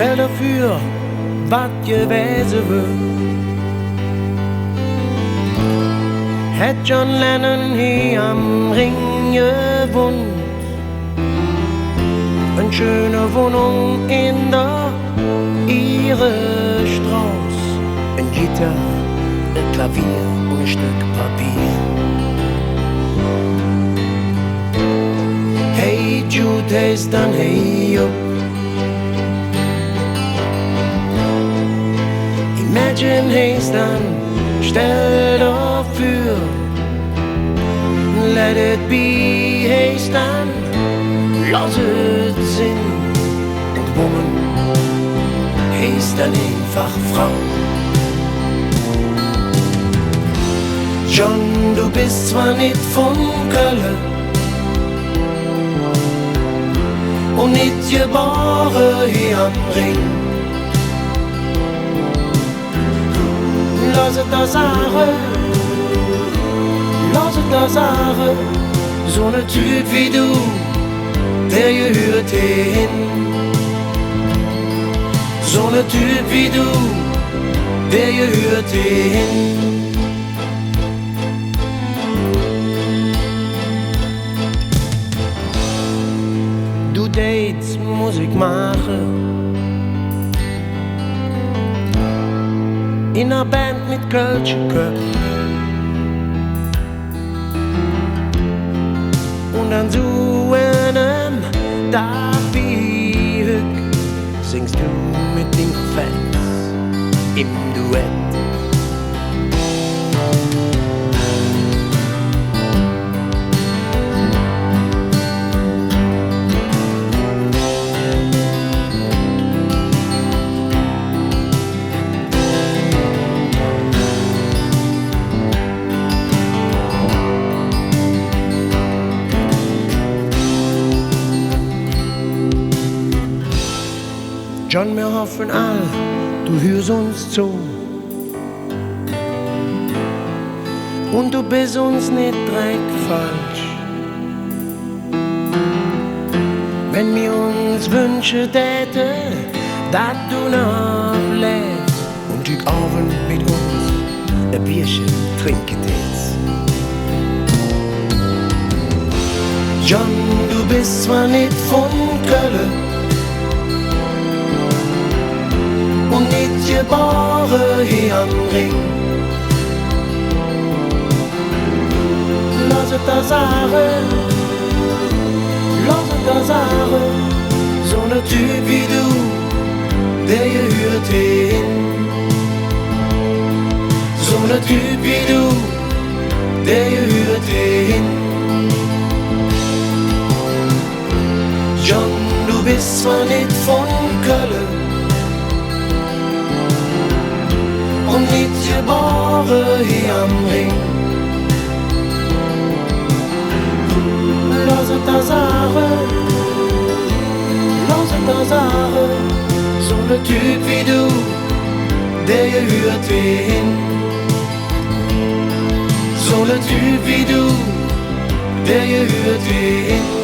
stell dafür, wat gewesen wär. Hätt John Lennon hier am Ring gewohnt, eine schöne Wohnung in der Ihre-Straß, ein Gitarre, ein Klavier und ein Stück Papier. Hey Jude, heist dann hey up. Imagine heist dann, stell dafür. Let it be, heist dann, lass es Sinn. Und Woman heist dann einfach Frau. John, du bist zwar nicht von Köln und nicht geboren hier am Ring. Lass es da sagen, lass es da sagen, so ne Typ wie du, der gehört hin. So ne Typ wie du, der gehört hin. Du Dates, Musik machen, in einer Band mit Kölsche Köpfen. Und an so einem Tag wie heute singst du mit den Fans im Duett. John, wir hoffen all, du hörst uns zu. Und du bist uns nicht direkt falsch. Wenn wir uns wünschen täten, dass du noch lebst und heute Abend mit uns ein Bierchen trinken tätst. John, du bist zwar nicht von Köln und nicht geboren hier am Ring. Lass es da sagen, lass es da sagen, so ne Typ wie du, der gehört hin. So ne Typ wie du, der gehört hin. John, du bist zwar nicht von Köln und nicht geboren hier am Ring. Lass es da sagen, lass es da sagen, so ne Typ wie du, der gehört hin. So ne Typ wie du, der gehört hin.